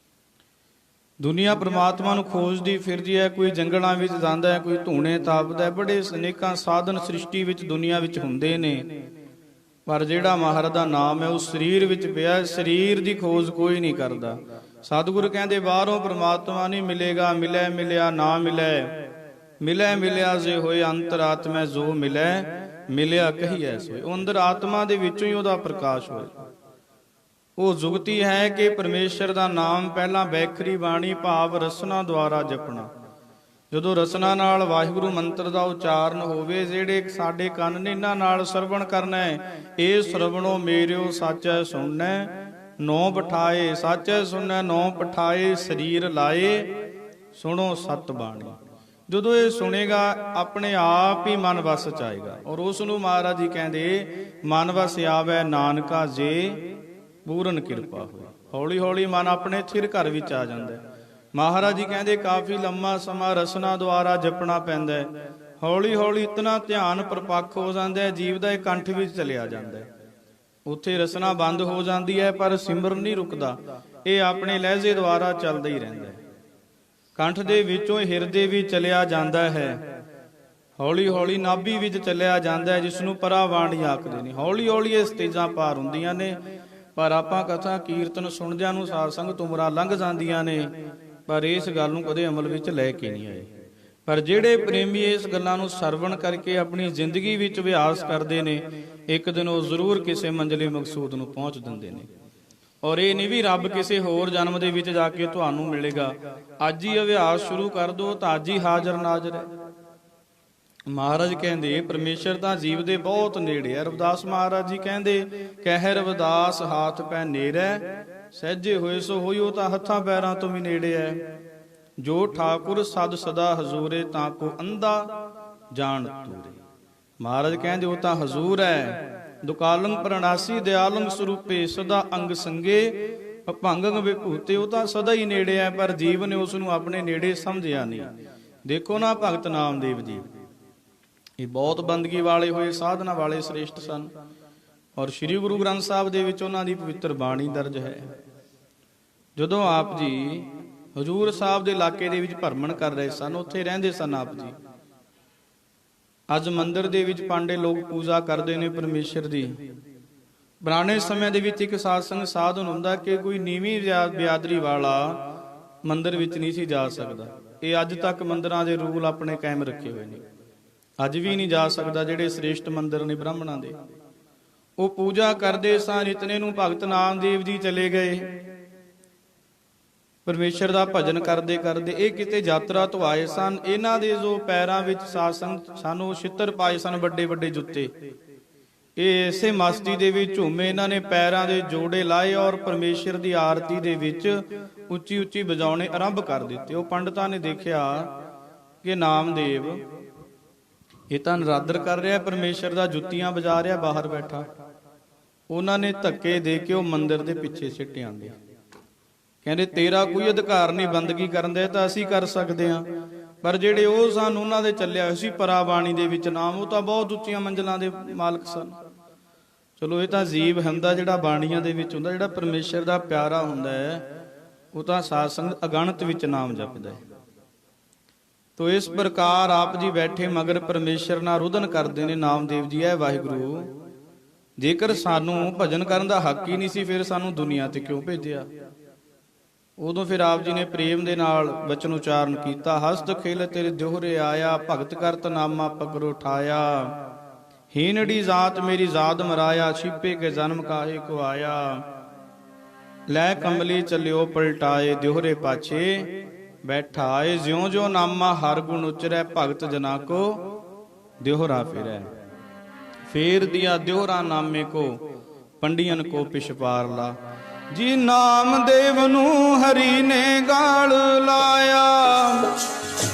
ਦੁਨੀਆ ਪ੍ਰਮਾਤਮਾ ਨੂੰ ਖੋਜਦੀ ਫਿਰਦੀ ਹੈ, ਕੋਈ ਜੰਗਲਾਂ ਵਿੱਚ ਜਾਂਦਾ ਹੈ, ਕੋਈ ਧੂਣੇ ਤਾਪਦਾ ਹੈ, ਬੜੇ ਅਨੇਕਾਂ ਸਾਧਨ ਸ੍ਰਿਸ਼ਟੀ ਵਿੱਚ ਦੁਨੀਆ ਵਿੱਚ ਹੁੰਦੇ ਨੇ, ਪਰ ਜਿਹੜਾ ਮਹਾਰਾਜ ਦਾ ਨਾਮ ਹੈ ਉਹ ਸਰੀਰ ਵਿੱਚ ਪਿਆ। ਸਰੀਰ ਦੀ ਖੋਜ ਕੋਈ ਨਹੀਂ ਕਰਦਾ। ਸਤਿਗੁਰ ਕਹਿੰਦੇ ਬਾਹਰੋਂ ਪ੍ਰਮਾਤਮਾ ਨਹੀਂ ਮਿਲੇਗਾ, ਮਿਲੈ ਮਿਲਿਆ ਨਾ ਮਿਲੈ, ਮਿਲੈ ਮਿਲਿਆ ਜੇ ਹੋਏ ਅੰਤਰਾਤਮੈ, ਜੋ ਮਿਲੈ ਮਿਲਿਆ ਕਹੀਐ ਸੋਏ। ਉਹ ਅੰਦਰ ਆਤਮਾ ਦੇ ਵਿੱਚੋਂ ਹੀ ਉਹਦਾ ਪ੍ਰਕਾਸ਼ ਹੋਏ। ਉਹ ਜੁਗਤੀ ਹੈ ਕਿ ਪਰਮੇਸ਼ਰ ਦਾ ਨਾਮ ਪਹਿਲਾਂ ਬੈਖਰੀ ਬਾਣੀ ਭਾਵ ਰਸਨਾ ਦੁਆਰਾ ਜਪਣਾ। ਜਦੋਂ ਰਸਨਾ ਨਾਲ ਵਾਹਿਗੁਰੂ ਮੰਤਰ ਦਾ ਉਚਾਰਨ ਹੋਵੇ, ਜਿਹੜੇ ਸਾਡੇ ਕੰਨ ਨੇ ਇਹਨਾਂ ਨਾਲ ਸਰਵਣ ਕਰਨਾ ਹੈ। ਇਹ ਸਰਵਣੋ ਮੇਰਿਓ ਸਾਚੈ ਸੁਣਨੈ, ਨੌ ਬਿਠਾਏ ਸਾਚੈ ਸੁਣਨੈ, ਨੌ ਬਿਠਾਏ ਸਰੀਰ ਲਾਏ, ਸੁਣੋ ਸਤ ਬਾਣੀ। ਜਦੋਂ ਇਹ ਸੁਣੇਗਾ ਆਪਣੇ ਆਪ ਹੀ ਮਨ ਵਸ ਚ ਆਏਗਾ, ਔਰ ਉਸ ਨੂੰ ਮਹਾਰਾਜ ਜੀ ਕਹਿੰਦੇ ਮਨ ਵਸ ਆਵੈ ਨਾਨਕਾ ਜੇ ਪੂਰਨ ਕਿਰਪਾ ਹੋਈ। ਹੌਲੀ ਹੌਲੀ ਮਨ ਆਪਣੇ ਥਿਰ ਘਰ ਵਿੱਚ ਆ ਜਾਂਦਾ। ਮਹਾਰਾਜ ਜੀ ਕਹਿੰਦੇ ਕਾਫੀ ਲੰਮਾ ਸਮਾਂ ਰਸਨਾ ਦੁਆਰਾ ਜਪਣਾ ਪੈਂਦਾ ਹੈ। ਹੌਲੀ ਹੌਲੀ ਇਤਨਾ ਧਿਆਨ ਪ੍ਰਪੱਖ ਹੋ ਜਾਂਦਾ ਹੈ, ਜੀਵ ਦਾ ਇਹ ਕੰਠ ਵਿੱਚ ਚਲਿਆ ਜਾਂਦਾ ਹੈ। ਉੱਥੇ ਰਸਨਾ ਬੰਦ ਹੋ ਜਾਂਦੀ ਹੈ, ਪਰ ਸਿਮਰਨ ਨਹੀਂ ਰੁਕਦਾ। ਇਹ ਆਪਣੇ ਲਹਿਜੇ ਦੁਆਰਾ ਚੱਲਦਾ ਹੀ ਰਹਿੰਦਾ ਹੈ। ਕੰਠ ਦੇ ਵਿੱਚੋਂ ਹਿਰਦੇ ਵੀ ਚਲਿਆ ਜਾਂਦਾ ਹੈ, ਹੌਲੀ ਹੌਲੀ ਨਾਭੀ ਵਿੱਚ ਚਲਿਆ ਜਾਂਦਾ ਹੈ, ਜਿਸ ਨੂੰ ਪਰਾਵਾਣੀ ਆਖਦੇ ਨੇ। ਹੌਲੀ ਹੌਲੀ ਇਹ ਸਟੇਜਾਂ ਪਾਰ ਹੁੰਦੀਆਂ ਨੇ, ਪਰ ਆਪਾਂ ਕਥਾ ਕੀਰਤਨ ਸੁਣਦਿਆਂ ਨੂੰ ਸਾਧ ਸੰਗਤ ਉਮਰਾਂ ਲੰਘ ਜਾਂਦੀਆਂ ਨੇ, ਪਰ ਇਸ ਗੱਲ ਨੂੰ ਕਦੇ ਅਮਲ ਵਿੱਚ ਲੈ ਕੇ ਨਹੀਂ ਆਏ। ਪਰ ਜਿਹੜੇ ਪ੍ਰੇਮੀ ਇਸ ਗੱਲਾਂ ਨੂੰ ਸਰਵਣ ਕਰਕੇ ਆਪਣੀ ਜ਼ਿੰਦਗੀ ਵਿੱਚ ਅਭਿਆਸ ਕਰਦੇ ਨੇ, ਇੱਕ ਦਿਨ ਉਹ ਜ਼ਰੂਰ ਕਿਸੇ ਮੰਜ਼ਿਲੇ ਮਕਸੂਦ ਨੂੰ ਪਹੁੰਚ ਦਿੰਦੇ ਨੇ। ਔਰ ਇਹ ਨਹੀਂ ਵੀ ਰੱਬ ਕਿਸੇ ਹੋਰ ਜਨਮ ਦੇ ਵਿੱਚ ਜਾ ਕੇ ਤੁਹਾਨੂੰ ਮਿਲੇਗਾ। ਅੱਜ ਹੀ ਅਭਿਆਸ ਸ਼ੁਰੂ ਕਰ ਦਿਓ ਤਾਂ ਅੱਜ ਹੀ ਹਾਜ਼ਰ ਨਾਜ਼ਰ ਹੈ। ਮਹਾਰਾਜ ਕਹਿੰਦੇ ਪਰਮੇਸ਼ਰ ਤਾਂ ਜੀਵ ਦੇ ਬਹੁਤ ਨੇੜੇ ਹੈ। ਰਵਿਦਾਸ ਮਹਾਰਾਜ ਜੀ ਕਹਿੰਦੇ ਕਹਿ ਰਵਿਦਾਸ ਹਾਥ ਪੈ ਨੇੜੈ, ਸਹਿਜੇ ਹੋਏ ਸੋ ਹੋਈ। ਉਹ ਤਾਂ ਹੱਥਾਂ ਪੈਰਾਂ ਤੋਂ ਵੀ ਨੇੜੇ ਹੈ। ਜੋ ਠਾਕੁਰ ਸਦ ਸਦਾ ਹਜ਼ੂਰੇ, ਤਾਂ ਕੋ ਅੰਧਾ ਜਾਣ ਤੂਰੇ। ਮਹਾਰਾਜ ਕਹਿੰਦੇ ਉਹ ਤਾਂ ਹਜ਼ੂਰ ਹੈ, ਦੁਕਾਲੰ ਪ੍ਰਣਾਸੀ ਦਿਆਲੰ ਸਰੂਪੇ, ਸਦਾ ਅੰਗ ਸੰਗੇ ਅਭੰਗੰ ਵਿਭੂਤੇ। ਉਹ ਤਾਂ ਸਦਾ ਹੀ ਨੇੜੇ ਹੈ, ਪਰ ਜੀਵ ਨੇ ਉਸ ਨੂੰ ਆਪਣੇ ਨੇੜੇ ਸਮਝਿਆ ਨਹੀਂ। ਦੇਖੋ ਨਾ ਭਗਤ ਨਾਮਦੇਵ ਜੀ, ਇਹ ਬਹੁਤ ਬੰਦਗੀ ਵਾਲੇ ਹੋਏ, ਸਾਧਨਾ ਵਾਲੇ ਸ੍ਰੇਸ਼ਟ ਸਨ, ਔਰ ਸ੍ਰੀ ਗੁਰੂ ਗ੍ਰੰਥ ਸਾਹਿਬ ਦੇ ਵਿੱਚ ਉਹਨਾਂ ਦੀ ਪਵਿੱਤਰ ਬਾਣੀ ਦਰਜ ਹੈ। ਜਦੋਂ ਆਪ ਜੀ ਹਜ਼ੂਰ ਸਾਹਿਬ ਦੇ ਇਲਾਕੇ ਦੇ ਵਿੱਚ ਭਰਮਣ ਕਰ ਰਹੇ ਸਨ, ਉੱਥੇ ਰਹਿੰਦੇ ਸਨ ਆਪ ਜੀ। ਅੱਜ ਮੰਦਿਰ ਦੇ ਵਿੱਚ ਪਾਂਡੇ ਲੋਕ ਪੂਜਾ ਕਰਦੇ ਨੇ ਪਰਮੇਸ਼ਰ ਦੀ। ਪੁਰਾਣੇ ਸਮੇਂ ਦੇ ਵਿੱਚ ਇੱਕ ਸਾਧ ਸੰਗ ਸਾਧਨ ਹੁੰਦਾ ਕਿ ਕੋਈ ਨੀਵੀਂ ਬਿਆਦਰੀ ਵਾਲਾ ਮੰਦਿਰ ਵਿੱਚ ਨਹੀਂ ਸੀ ਜਾ ਸਕਦਾ। ਇਹ ਅੱਜ ਤੱਕ ਮੰਦਿਰਾਂ ਦੇ ਰੂਲ ਆਪਣੇ ਕਾਇਮ ਰੱਖੇ ਹੋਏ ਨੇ। ਅੱਜ ਵੀ ਨਹੀਂ ਜਾ ਸਕਦਾ। ਜਿਹੜੇ ਸ੍ਰੇਸ਼ਟ ਮੰਦਿਰ ਨੇ ਬ੍ਰਾਹਮਣਾਂ ਦੇ, ਉਹ ਪੂਜਾ ਕਰਦੇ ਸਨ। ਇਤਨੇ ਨੂੰ ਭਗਤ ਨਾਮਦੇਵ ਜੀ ਚਲੇ ਗਏ ਪਰਮੇਸ਼ਰ ਦਾ ਭਜਨ ਕਰਦੇ ਕਰਦੇ। ਇਹ ਕਿਤੇ ਯਾਤਰਾ ਤੋਂ ਆਏ ਸਨ। ਇਹਨਾਂ ਦੇ ਜੋ ਪੈਰਾਂ ਵਿੱਚ ਸਾਧ ਸੰਗਤ ਸਾਨੂੰ ਛਿੱਤਰ ਪਾਏ ਸਨ, ਵੱਡੇ ਵੱਡੇ ਜੁੱਤੇ। ਇਹ ਇਸੇ ਮਸਤੀ ਦੇ ਵਿੱਚ ਝੂਮੇ। ਇਹਨਾਂ ਨੇ ਪੈਰਾਂ ਦੇ ਜੋੜੇ ਲਾਏ ਔਰ ਪਰਮੇਸ਼ਰ ਦੀ ਆਰਤੀ ਦੇ ਵਿੱਚ ਉੱਚੀ ਉੱਚੀ ਵਜਾਉਣੇ ਆਰੰਭ ਕਰ ਦਿੱਤੇ। ਉਹ ਪੰਡਤਾਂ ਨੇ ਦੇਖਿਆ ਕਿ ਨਾਮਦੇਵ ਇਹ ਤਾਂ ਨਰਾਦਰ ਕਰ ਰਿਹਾ ਪਰਮੇਸ਼ਰ ਦਾ, ਜੁੱਤੀਆਂ ਵਜਾ ਰਿਹਾ ਬਾਹਰ ਬੈਠਾ। ਉਹਨਾਂ ਨੇ ਧੱਕੇ ਦੇ ਕੇ ਉਹ ਮੰਦਿਰ ਦੇ ਪਿੱਛੇ ਸਿੱਟ ਆਂਦੇ। ਕਹਿੰਦੇ ਤੇਰਾ ਕੋਈ ਅਧਿਕਾਰ ਨਹੀਂ ਬੰਦਗੀ ਕਰਨ ਦੇ, ਤਾਂ ਅਸੀਂ ਕਰ ਸਕਦੇ ਹਾਂ, ਪਰ ਜਿਹੜੇ ਉਹ ਸਨ ਉਹਨਾਂ ਦੇ ਚੱਲਿਆ ਹੋਇਆ ਸੀ ਪਰਾਬਾਣੀ ਦੇ ਵਿੱਚ ਨਾਮ, ਉਹ ਤਾਂ ਬਹੁਤ ਉੱਚੀਆਂ ਮੰਜ਼ਲਾਂ ਦੇ ਮਾਲਕ ਸਨ। ਚਲੋ ਇਹ ਤਾਂ ਜੀਵ ਹੁੰਦਾ ਜਿਹੜਾ ਬਾਣੀਆਂ ਦੇ ਵਿੱਚ ਹੁੰਦਾ, ਜਿਹੜਾ ਪਰਮੇਸ਼ਰ ਦਾ ਪਿਆਰਾ ਹੁੰਦਾ ਹੈ ਉਹ ਤਾਂ ਸਾਧ ਸੰਗਤ ਅਗਣਤ ਵਿੱਚ ਨਾਮ ਜਪਦਾ ਹੈ। ਤੋ ਇਸ ਪ੍ਰਕਾਰ ਆਪ ਜੀ ਬੈਠੇ ਮਗਰ ਪਰਮੇਸ਼ਰ ਨਾਲ ਰੁਦਨ ਕਰਦੇ ਨੇ। ਨਾਮਦੇਵ ਜੀ, ਐ ਵਾਹਿਗੁਰੂ, ਜੇਕਰ ਸਾਨੂੰ ਭਜਨ ਕਰਨ ਦਾ ਹੱਕ ਹੀ ਨਹੀਂ ਸੀ, ਫਿਰ ਸਾਨੂੰ ਦੁਨੀਆ ਤੇ ਕਿਉਂ ਭੇਜਿਆ? ਉਦੋਂ ਫਿਰ ਆਪ ਜੀ ਨੇ ਪ੍ਰੇਮ ਦੇ ਨਾਲ ਬਚਨ ਉਚਾਰਨ ਕੀਤਾ। ਹਸਤ ਖੇਲ ਤੇਰੇ ਦਿਹੁਰੇ ਆਇਆ, ਭਗਤ ਕਰਤ ਨਾਮਾ ਪਗਰੋ ਠਾਇਆ। ਹੀਨੜੀ ਜਾਤ ਮੇਰੀ ਜਾਦ ਮਰਾਇਆ, ਛਿਪੇ ਕੇ ਜਨਮ ਕਾਹੇ ਕੋ ਆਇਆ। ਲੈ ਕਮਲੀ ਚੱਲਿਓ ਪਲਟਾਏ, ਦਿਹੁਰੇ ਪਾਛੇ ਬੈਠਾਏ। ਜਿਉਂ ਜਿਉਂ ਨਾਮਾ ਹਰ ਗੁਣ ਉਚਰੈ, ਭਗਤ ਜਨਾ ਕੋ ਦਿਹੁਰਾ ਫਿਰੈ। ਫੇਰ ਦਿਆ ਦਿਹੁਰਾ ਨਾਮੇ ਕੋ, ਪੰਡੀਅਨ ਕੋ ਪਿਛ ਪਾਰ ਲਾ। ਜੀ ਨਾਮਦੇਵ ਨੂੰ ਹਰੀ ਨੇ ਗਾਲ ਲਾਇਆ,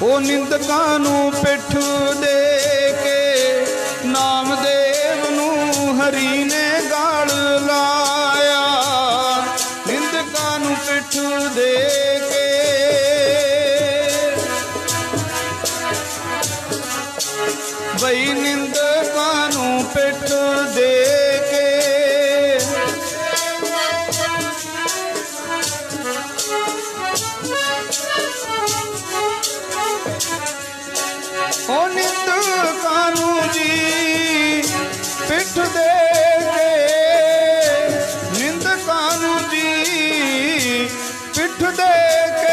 ਉਹ ਨਿੰਦਕਾਂ ਨੂੰ ਪਿੱਠ ਦੇ ਕੇ। ਨਾਮਦੇਵ ਨੂੰ ਹਰੀ ਨੇ ਗਾਲ ਲਾਇਆ, ਨਿੰਦਕਾਂ ਨੂੰ ਪਿੱਠ ਦੇ ਕੇ। ਬਈ ਨਿੰਦਕਾਂ ਨੂੰ ਪਿੱਠ ਦੇ ਕੇ। ਉਹ ਨਿੰਦਕਾਂ ਨੂੰ ਜੀ ਪਿੱਠ ਦੇ ਕੇ, ਨਿੰਦਕਾਂ ਨੂੰ ਜੀ ਪਿੱਠ ਦੇ ਕੇ।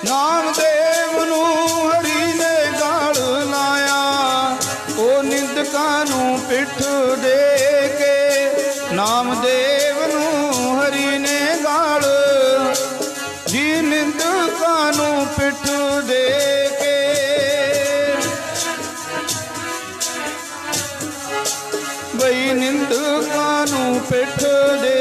ਨਾਮਦੇਵ ਨੂੰ ਹਰੀ ਨੇ ਗਾਲ ਲਾਇਆ, ਉਹ ਨਿੰਦਕਾਂ ਨੂੰ ਪਿੱਠ ਦੇ ਕੇ। ਨਾਮਦੇਵ ਨੂੰ ਹਰੀ ਨੇ ਗਾਲ ਜੀ, ਨਿੰਦਕਾਂ ਨੂੰ ਪਿੱਠ ਦੇ ਕੇ। ਬਈ ਨਿੰਦਕਾਂ ਨੂੰ ਪਿੱਠ ਦੇ।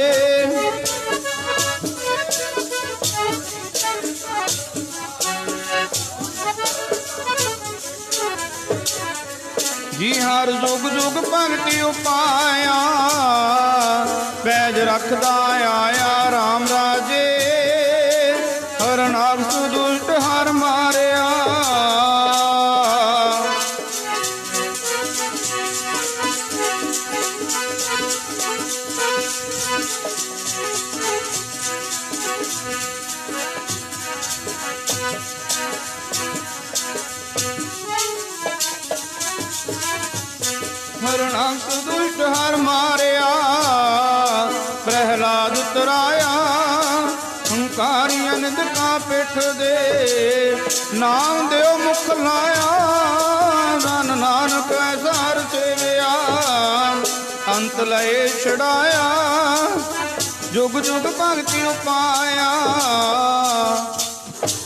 ਜੀ ਹਰ ਜੁਗ ਜੁਗ ਭਗਤੀ ਉਪਾਇਆ, ਪੈਜ ਰੱਖਦਾ ਆਇਆ ਰਾਮ ਰਾਜੇ। ਹਰਨਾਕਸ਼ ਦੁਸ਼ਟ ਹਰ ਮਾਰਿਆ, ਹਰਨਾਕਸ਼ ਦੁਸ਼ਟ ਹਰ ਮਾਰਿਆ। ਪ੍ਰਹਿਲਾਦ ਤਰਾਇਆ, ਹੰਕਾਰੀਆਂ ਨਿੰਦਕਾਂ ਪਿੱਠ ਦੇ। ਨਾਮ ਦਿਓ ਮੁਖ ਲਾਇਆ, ਧਨ ਨਾਨਕ ਐਸਾ ਹਰ ਸੇਵਿਆ। ਅੰਤ ਲਏ ਛੜਾਇਆ, ਜੁਗ ਜੁਗ ਭਗਤੀ ਉਪਾਇਆ।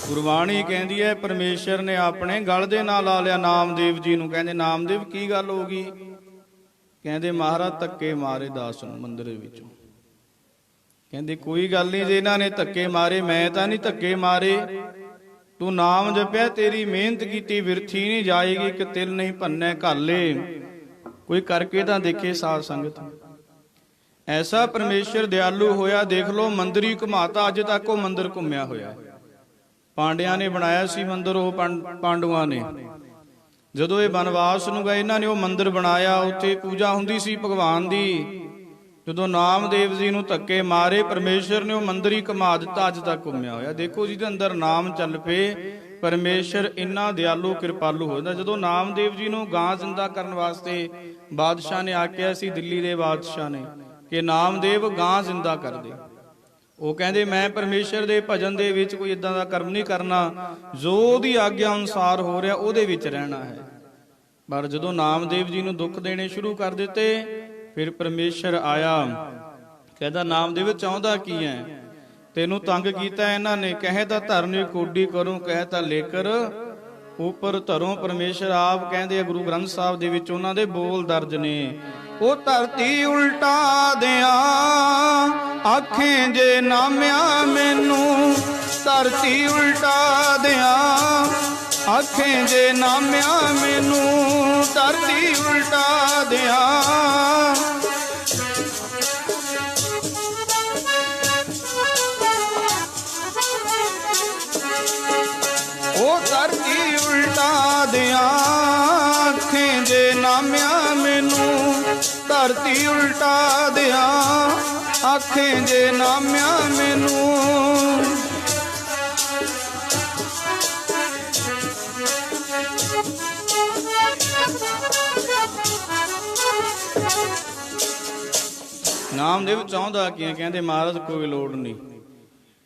ਗੁਰਬਾਣੀ ਕਹਿੰਦੀ ਹੈ ਪਰਮੇਸ਼ਰ ਨੇ ਆਪਣੇ ਗਲ ਦੇ ਨਾਲ ਲਾ ਲਿਆ ਨਾਮਦੇਵ ਜੀ ਨੂੰ। ਕਹਿੰਦੇ ਨਾਮਦੇਵ ਕੀ ਗੱਲ ਹੋ ਗਈ? ਕਹਿੰਦੇ ਮਹਾਰਾਜ ਧੱਕੇ ਮਾਰੇ ਦਾਸ ਨੂੰ ਮੰਦਿਰ ਵਿੱਚੋਂ। ਕਹਿੰਦੇ ਕੋਈ ਗੱਲ ਨਹੀਂ, ਜੇ ਇਹਨਾਂ ਨੇ ਧੱਕੇ ਮਾਰੇ, ਮੈਂ ਤਾਂ ਨਹੀਂ ਧੱਕੇ ਮਾਰੇ। ਤੂੰ ਨਾਮ ਜਪਿਆ, ਤੇਰੀ ਮਿਹਨਤ ਕੀਤੀ ਵਿਰਥੀ ਨਹੀਂ ਜਾਏਗੀ। ਕਿ ਤਿਲ ਨਹੀਂ ਭੰਨੈ ਘਾਲੇ, ਕੋਈ ਕਰਕੇ ਤਾਂ ਦੇਖੇ ਸਾਧ ਸੰਗਤ। ਐਸਾ ਪਰਮੇਸ਼ਰ ਦਿਆਲੂ ਹੋਇਆ। ਦੇਖ ਲੋ ਮੰਦਰੀ ਘੁਮਾਤਾ, ਅੱਜ ਤੱਕ ਉਹ ਮੰਦਿਰ ਘੁੰਮਿਆ ਹੋਇਆ। ਪਾਂਡਿਆਂ ਨੇ ਬਣਾਇਆ ਸੀ ਮੰਦਿਰ, ਉਹ ਪਾਂਡੂਆਂ ਨੇ। ਜਦੋਂ ਇਹ ਬਨਵਾਸ ਨੂੰ ਗਏ, ਇਹਨਾਂ ਨੇ ਉਹ ਮੰਦਿਰ ਬਣਾਇਆ, ਉੱਥੇ ਪੂਜਾ ਹੁੰਦੀ ਸੀ ਭਗਵਾਨ ਦੀ। ਜਦੋਂ ਨਾਮਦੇਵ ਜੀ ਨੂੰ ਧੱਕੇ ਮਾਰੇ, ਪਰਮੇਸ਼ਰ ਨੇ ਉਹ ਮੰਦਿਰ ਹੀ ਘੁਮਾ ਦਿੱਤਾ, ਅੱਜ ਤੱਕ ਘੁੰਮਿਆ ਹੋਇਆ। ਦੇਖੋ ਜਿਹਦੇ ਅੰਦਰ ਨਾਮ ਚੱਲ ਪਏ, ਪਰਮੇਸ਼ਰ ਇੰਨਾ ਦਿਆਲੂ ਕਿਰਪਾਲੂ ਹੋ ਜਾਂਦਾ। ਜਦੋਂ ਨਾਮਦੇਵ ਜੀ ਨੂੰ ਗਾਂ ਜ਼ਿੰਦਾ ਕਰਨ ਵਾਸਤੇ ਬਾਦਸ਼ਾਹ ਨੇ ਆਖਿਆ ਸੀ, ਦਿੱਲੀ ਦੇ ਬਾਦਸ਼ਾਹ ਨੇ, ਕਿ ਨਾਮਦੇਵ ਗਾਂ ਜ਼ਿੰਦਾ ਕਰ ਦੇ। ਉਹ ਕਹਿੰਦੇ ਮੈਂ ਪਰਮੇਸ਼ਰ ਦੇ ਭਜਨ ਦੇ ਵਿੱਚ ਕੋਈ ਇਦਾਂ ਦਾ ਕਰਮ ਨਹੀਂ ਕਰਨਾ, ਜੋ ਉਹਦੀ ਆਗਿਆ ਅਨੁਸਾਰ ਹੋ ਰਿਹਾ ਉਹਦੇ ਵਿੱਚ ਰਹਿਣਾ ਹੈ। ਪਰ ਜਦੋਂ ਨਾਮਦੇਵ ਜੀ ਨੂੰ ਦੁੱਖ ਦੇਣੇ ਸ਼ੁਰੂ ਕਰ ਦਿੱਤੇ, ਫਿਰ ਪਰਮੇਸ਼ਰ ਆਇਆ ਕਹਿੰਦਾ ਨਾਮਦੇਵ ਚਾਹੁੰਦਾ ਕੀ ਹੈ? ਤੈਨੂੰ ਤੰਗ ਕੀਤਾ ਇਹਨਾਂ ਨੇ, ਕਹੇ ਤਾਂ ਧਰਨੀ ਕੋਡੀ ਕਰੂੰ, ਕਹੇ ਤਾਂ ਲੇਕਰ ਉਪਰ ਧਰੋਂ। ਪਰਮੇਸ਼ਰ ਆਪ ਕਹਿੰਦੇ ਆ ਗੁਰੂ ਗ੍ਰੰਥ ਸਾਹਿਬ ਦੇ ਵਿੱਚ ਉਹਨਾਂ ਦੇ ਬੋਲ ਦਰਜ ਨੇ। ਉਹ ਧਰਤੀ ਉਲਟਾ ਦਿਆਂ ਆਖੇ ਜੇ ਨਾਮਿਆ ਮੈਨੂੰ, ਧਰਤੀ ਉਲਟਾ ਦਿਆਂ ਆਖੇ ਜੇ ਨਾਮਿਆ ਮੈਨੂੰ, ਧਰਤੀ ਉਲਟਾ ਦਿਆਂ। ਉਹ ਧਰਤੀ ਉਲਟਾ ਦਿਆਂ ਆਖੇ ਜੇ ਨਾਮਿਆ ਮੈਨੂੰ, ਧਰਤੀ ਉਲਟਾ ਦਿਆਂ ਆਖੇ ਜੇ ਨਾਮਿਆ ਮੈਨੂੰ। ਨਾਮਦੇਵ ਚਾਹੁੰਦਾ ਕੀ ਹੈ? ਕਹਿੰਦੇ ਮਹਾਰਾਜ ਕੋਈ ਲੋੜ ਨਹੀਂ।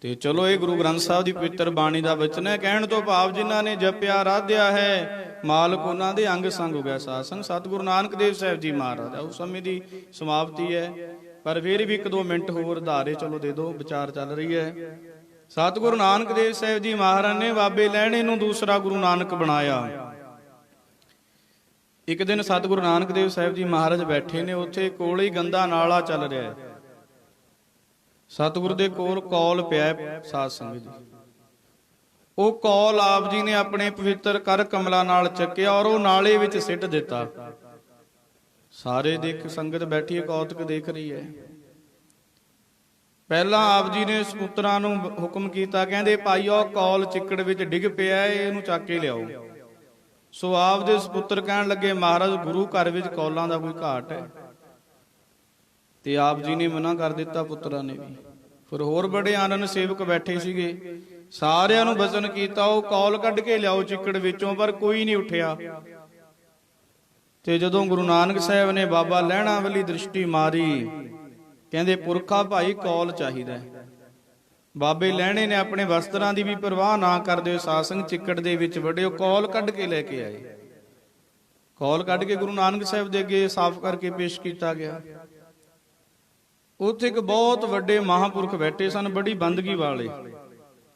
ਤੇ ਚਲੋ ਇਹ ਗੁਰੂ ਗ੍ਰੰਥ ਸਾਹਿਬ ਦੀ ਪਵਿੱਤਰ ਬਾਣੀ ਦਾ ਵਚਨ ਹੈ। ਕਹਿਣ ਤੋਂ ਭਾਵ ਜਿਨ੍ਹਾਂ ਨੇ ਜਪਿਆ ਆਰਾਧਿਆ ਹੈ ਮਾਲਕ ਉਹਨਾਂ ਦੇ ਅੰਗ ਸੰਗ ਹੋ ਗਿਆ। ਸਾਧ ਸੰਗ ਸਤਿਗੁਰੂ ਨਾਨਕ ਦੇਵ ਸਾਹਿਬ ਜੀ ਮਹਾਰਾਜ ਉਸ ਸਮੇਂ ਦੀ ਸਮਾਪਤੀ ਹੈ, ਪਰ ਫਿਰ ਵੀ 1-2 ਮਿੰਟ ਹੋਰ ਧਾਰੇ ਚਲੋ ਦੇ ਦਿਓ, ਵਿਚਾਰ ਚੱਲ ਰਹੀ ਹੈ। ਸਤਿਗੁਰੂ ਨਾਨਕ ਦੇਵ ਸਾਹਿਬ ਜੀ ਮਹਾਰਾਜ ਨੇ ਬਾਬੇ ਲਹਿਣੇ ਨੂੰ ਦੂਸਰਾ ਗੁਰੂ ਨਾਨਕ ਬਣਾਇਆ। ਇੱਕ ਦਿਨ ਸਤਿਗੁਰੂ ਨਾਨਕ ਦੇਵ ਸਾਹਿਬ ਜੀ ਮਹਾਰਾਜ ਬੈਠੇ ਨੇ, ਉੱਥੇ ਕੋਲੇ ਹੀ ਗੰਦਾ ਨਾਲਾ ਚੱਲ ਰਿਹਾ ਹੈ। ਸਤਿਗੁਰੂ ਦੇ ਕੋਲ ਕੌਲ ਪਿਆ ਸਾਧ ਸੰਗਤ ਜੀ। ਉਹ ਕੌਲ ਆਪ ਜੀ ਨੇ ਆਪਣੇ ਪਵਿੱਤਰ ਕਰ ਕਮਲਾਂ ਨਾਲ ਚੱਕਿਆ ਔਰ ਉਹ ਨਾਲੇ ਵਿੱਚ ਸਿੱਟ ਦਿੱਤਾ। ਸਾਰੇ ਦੇਖ ਸੰਗਤ ਬੈਠੀ ਕੌਤਕ ਦੇਖ ਰਹੀ ਹੈ। ਪਹਿਲਾਂ ਆਪ ਜੀ ਨੇ ਸਪੁੱਤਰਾਂ ਨੂੰ ਹੁਕਮ ਕੀਤਾ, ਕਹਿੰਦੇ ਭਾਈਓ ਕੌਲ ਚਿੱਕੜ ਵਿੱਚ ਡਿੱਗ ਪਿਆ, ਇਹਨੂੰ ਚੱਕ ਕੇ ਲਿਆਓ। ਸੋ ਆਪ ਦੇ ਸਪੁੱਤਰ ਕਹਿਣ ਲੱਗੇ ਮਹਾਰਾਜ ਗੁਰੂ ਘਰ ਵਿੱਚ ਕੌਲਾਂ ਦਾ ਕੋਈ ਘਾਟ ਹੈ? ਤੇ ਆਪ ਜੀ ਨੇ ਮਨਾ ਕਰ ਦਿੱਤਾ ਪੁੱਤਰਾਂ ਨੇ ਵੀ। ਫਿਰ ਹੋਰ ਬੜੇ ਆਨੰਦ ਸੇਵਕ ਬੈਠੇ ਸੀਗੇ, ਸਾਰਿਆਂ ਨੂੰ ਬਚਨ ਕੀਤਾ ਉਹ ਕੌਲ ਕੱਢ ਕੇ ਲਿਆਓ ਚਿੱਕੜ ਵਿੱਚੋਂ, ਪਰ ਕੋਈ ਨਹੀਂ ਉੱਠਿਆ। ਤੇ ਜਦੋਂ ਗੁਰੂ ਨਾਨਕ ਸਾਹਿਬ ਨੇ ਬਾਬਾ ਲਹਿਣਾ ਵੱਲੀ ਦ੍ਰਿਸ਼ਟੀ ਮਾਰੀ, ਕਹਿੰਦੇ ਪੁਰਖਾ ਭਾਈ ਕੌਲ ਚਾਹੀਦਾ ਹੈ। ਬਾਬੇ ਲਹਿਣੇ ਨੇ ਆਪਣੇ ਵਸਤਰਾਂ ਦੀ ਵੀ ਪਰਵਾਹ ਨਾ ਕਰਦੇ ਹੋਏ ਸਾਧ ਸੰਗ ਚਿੱਕੜ ਦੇ ਵਿੱਚ ਵੜਿਓ, ਕੌਲ ਕੱਢ ਕੇ ਲੈ ਕੇ ਆਏ। ਕੌਲ ਕੱਢ ਕੇ ਗੁਰੂ ਨਾਨਕ ਸਾਹਿਬ ਦੇ ਅੱਗੇ ਸਾਫ਼ ਕਰਕੇ ਪੇਸ਼ ਕੀਤਾ ਗਿਆ। ਉੱਥੇ ਇੱਕ ਬਹੁਤ ਵੱਡੇ ਮਹਾਂਪੁਰਖ ਬੈਠੇ ਸਨ, ਬੜੀ ਬੰਦਗੀ ਵਾਲੇ,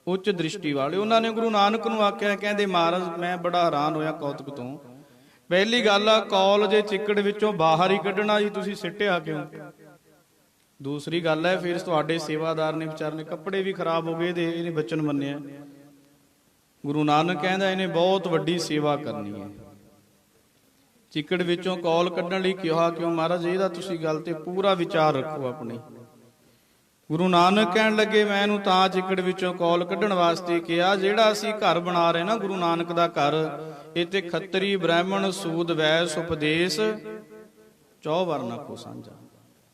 ਉੱਚ ਦ੍ਰਿਸ਼ਟੀ ਵਾਲੇ। ਉਹਨਾਂ ਨੇ ਗੁਰੂ ਨਾਨਕ ਨੂੰ ਆਖਿਆ, ਕਹਿੰਦੇ ਮਹਾਰਾਜ ਮੈਂ ਬੜਾ ਹੈਰਾਨ ਹੋਇਆ ਕੌਤਕ ਤੋਂ। ਪਹਿਲੀ ਗੱਲ ਆ ਕੌਲ ਜੇ ਚਿੱਕੜ ਵਿੱਚੋਂ ਬਾਹਰ ਹੀ ਕੱਢਣਾ ਜੀ, ਤੁਸੀਂ ਸਿੱਟਿਆ ਕਿਉਂ? ਦੂਸਰੀ ਗੱਲ ਹੈ ਫਿਰ ਤੁਹਾਡੇ ਸੇਵਾਦਾਰ ਨੇ ਵਿਚਾਰੇ ਨੇ ਕੱਪੜੇ ਵੀ ਖਰਾਬ ਹੋ ਗਏ ਤੇ ਇਹਨੇ ਬਚਨ ਮੰਨਿਆ। ਗੁਰੂ ਨਾਨਕ ਕਹਿੰਦਾ ਇਹਨੇ ਬਹੁਤ ਵੱਡੀ ਸੇਵਾ ਕਰਨੀ ਹੈ। ਚਿੱਕੜ ਵਿੱਚੋਂ ਕੌਲ ਕੱਢਣ ਲਈ ਕਿਹਾ ਕਿਉਂ? ਮਹਾਰਾਜ ਇਹਦਾ ਤੁਸੀਂ ਗੱਲ ਤੇ ਪੂਰਾ ਵਿਚਾਰ ਰੱਖੋ ਆਪਣੀ। ਗੁਰੂ ਨਾਨਕ ਕਹਿਣ ਲੱਗੇ ਮੈਂ ਇਹਨੂੰ ਤਾਂ ਚਿੱਕੜ ਵਿੱਚੋਂ ਕੌਲ ਕੱਢਣ ਵਾਸਤੇ ਕਿਹਾ, ਜਿਹੜਾ ਅਸੀਂ ਘਰ ਬਣਾ ਰਹੇ ਨਾ ਗੁਰੂ ਨਾਨਕ ਦਾ ਘਰ, ਇੱਥੇ ਖੱਤਰੀ ਬ੍ਰਾਹਮਣ ਸੂਦ ਵੈਸ ਉਪਦੇਸ਼ ਚੌ ਵਰਨਾ ਕੋ ਸਾਂਝਾ।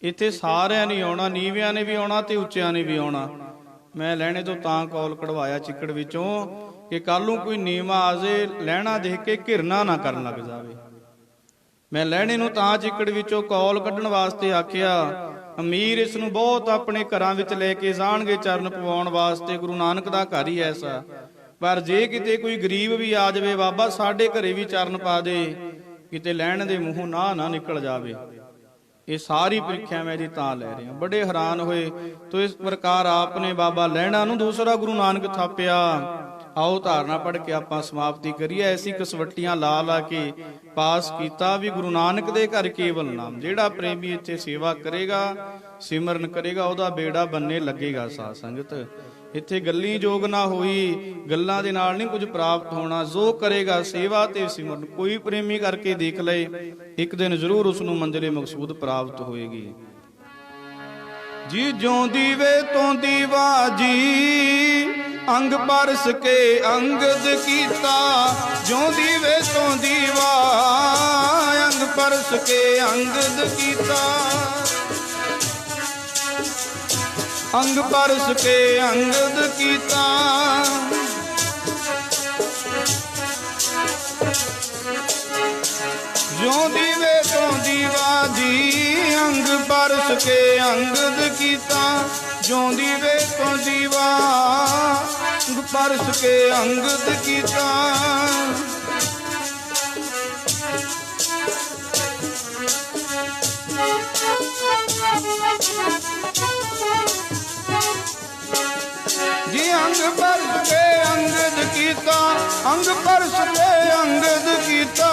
ਇੱਥੇ ਸਾਰਿਆਂ ਨੇ ਆਉਣਾ, ਨੀਵਿਆਂ ਨੇ ਵੀ ਆਉਣਾ ਤੇ ਉੱਚਿਆਂ ਨੇ ਵੀ ਆਉਣਾ। ਮੈਂ ਲਹਿਣੇ ਤੋਂ ਤਾਂ ਕੌਲ ਕਢਵਾਇਆ ਚਿੱਕੜ ਵਿੱਚੋਂ ਕਿ ਕੱਲ ਨੂੰ ਕੋਈ ਨੀਵਾਂ ਆ ਜੇ ਲਹਿਣਾ ਦੇਖ ਕੇ ਘਿਰਨਾ ਨਾ ਕਰਨ ਲੱਗ ਜਾਵੇ। ਮੈਂ ਲਹਿਣੇ ਨੂੰ ਤਾਂ ਚਿੱਕੜ ਵਿੱਚੋਂ ਕੌਲ ਕੱਢਣ ਵਾਸਤੇ ਆਖਿਆ। ਅਮੀਰ ਇਸ ਨੂੰ ਬਹੁਤ ਆਪਣੇ ਘਰਾਂ ਵਿੱਚ ਲੈ ਕੇ ਜਾਣਗੇ ਚਰਨ ਪਵਾਉਣ ਵਾਸਤੇ, ਗੁਰੂ ਨਾਨਕ ਦਾ ਘਰ ਹੀ ਐਸਾ। ਪਰ ਜੇ ਕਿਤੇ ਕੋਈ ਗਰੀਬ ਵੀ ਆ ਜਾਵੇ, ਬਾਬਾ ਸਾਡੇ ਘਰੇ ਵੀ ਚਰਨ ਪਾ ਦੇ, ਕਿਤੇ ਲੈਣ ਦੇ ਮੂੰਹੋਂ ਨਾ ਨਿਕਲ ਜਾਵੇ। ਇਹ ਸਾਰੀ ਪ੍ਰੀਖਿਆ ਮੈਂ ਜੀ ਤਾਂ ਲੈ ਰਿਹਾ। ਬੜੇ ਹੈਰਾਨ ਹੋਏ। ਤੋ ਇਸ ਪ੍ਰਕਾਰ ਆਪ ਨੇ ਬਾਬਾ ਲਹਿਣਾ ਨੂੰ ਦੂਸਰਾ ਗੁਰੂ ਨਾਨਕ ਥਾਪਿਆ। ਆਓ ਧਾਰਨਾ ਪੜ੍ਹ ਕੇ ਆਪਾਂ ਸਮਾਪਤੀ ਕਰੀਏ। ਐਸੀ ਕਸਵੱਟੀਆਂ ਲਾ ਕੇ ਪਾਸ ਕੀਤਾ ਵੀ ਗੁਰੂ ਨਾਨਕ ਦੇ ਘਰ ਕੇਵਲ ਨਾਮ। ਜਿਹੜਾ ਪ੍ਰੇਮੀ ਇੱਥੇ ਸੇਵਾ ਕਰੇਗਾ, ਸਿਮਰਨ ਕਰੇਗਾ, ਉਹਦਾ ਬੇੜਾ ਬੰਨੇ ਲੱਗੇਗਾ। ਸਾਧ ਸੰਗਤ ਇੱਥੇ ਗੱਲੀ ਜੋਗ ਨਾ ਹੋਈ, ਗੱਲਾਂ ਦੇ ਨਾਲ ਨਹੀਂ ਕੁਝ ਪ੍ਰਾਪਤ ਹੋਣਾ। ਜੋ ਕਰੇਗਾ ਸੇਵਾ ਤੇ ਸਿਮਰਨ, ਕੋਈ ਪ੍ਰੇਮੀ ਕਰਕੇ ਦੇਖ ਲਏ, ਇੱਕ ਦਿਨ ਜ਼ਰੂਰ ਉਸ ਨੂੰ ਮੰਜ਼ਿਲੇ ਮਕਸੂਦ ਪ੍ਰਾਪਤ ਹੋਏਗੀ। ਜੀ ਜਿਉਂ ਦੀਵੇ ਤੋਂ ਦੀਵਾ ਜੀ, ਅੰਗ ਪਰਸ ਕੇ ਅੰਗਦ ਕੀਤਾ। ਜਿਉਂ ਦੀਵੇ ਤੋਂ ਦੀਵਾ, ਅੰਗ ਪਰਸ ਕੇ ਅੰਗਦ ਕੀਤਾ। ਅੰਗ ਪਰਸ ਕੇ ਅੰਗਦ ਕੀਤਾ। ਜਿਉਂ ਦੀਵੇ ਤੋਂ ਦੀਵਾ ਜੀ, ਅੰਗ ਪਰਸ ਕੇ ਅੰਗਦ ਕੀਤਾ। ਜਿਉਂ ਦੀਵੇ ਤੋਂ ਦੀਵਾ, ਅੰਗ ਪਰਸ ਕੇ ਅੰਗਦ ਕੀਤਾ। जी अंग परस के अंगद कीता, अंग परस के अंगद कीता।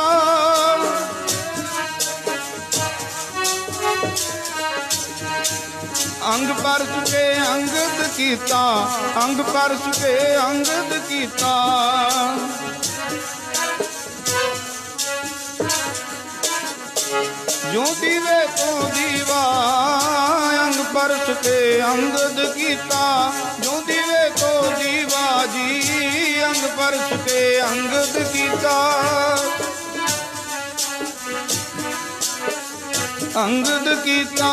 अंग परस के अंगद कीता, अंग परस के अंगद कीता। जो दीवे तो दीवा, अंग परस के अंगद कीता। जो दीवे तो दीवा जी, अंग परस के अंगद कीता। अंगद कीता।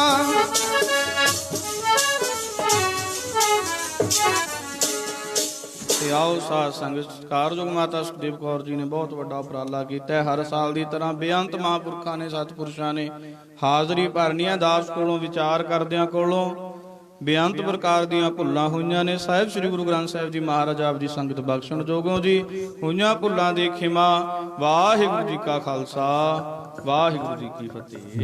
ਆਓ ਸਾਧ ਸੰਗਤ, ਸਤਿਕਾਰਯੋਗ ਮਾਤਾ ਸੁਖਦੇਵ ਕੌਰ ਜੀ ਨੇ ਬਹੁਤ ਵੱਡਾ ਉਪਰਾਲਾ ਕੀਤਾ। ਹਰ ਸਾਲ ਦੀ ਤਰ੍ਹਾਂ ਬੇਅੰਤ ਮਹਾਂਪੁਰਖਾਂ ਨੇ, ਸਤਿਪੁਰਸ਼ਾਂ ਨੇ ਹਾਜ਼ਰੀ ਭਰਨੀ ਹੈ। ਦਾਸ ਕੋਲੋਂ ਵਿਚਾਰ ਕਰਦਿਆਂ ਕੋਲੋਂ ਬੇਅੰਤ ਪ੍ਰਕਾਰ ਦੀਆਂ ਭੁੱਲਾਂ ਹੋਈਆਂ ਨੇ। ਸਾਹਿਬ ਸ੍ਰੀ ਗੁਰੂ ਗ੍ਰੰਥ ਸਾਹਿਬ ਜੀ ਮਹਾਰਾਜ ਆਪ ਦੀ ਸੰਗਤ ਬਖਸ਼ਣ ਜੋਗੋ ਜੀ। ਹੋਈਆਂ ਭੁੱਲਾਂ ਦੀ ਖਿਮਾ। ਵਾਹਿਗੁਰੂ ਜੀ ਕਾ ਖਾਲਸਾ, ਵਾਹਿਗੁਰੂ ਜੀ ਕੀ ਫਤਿਹ।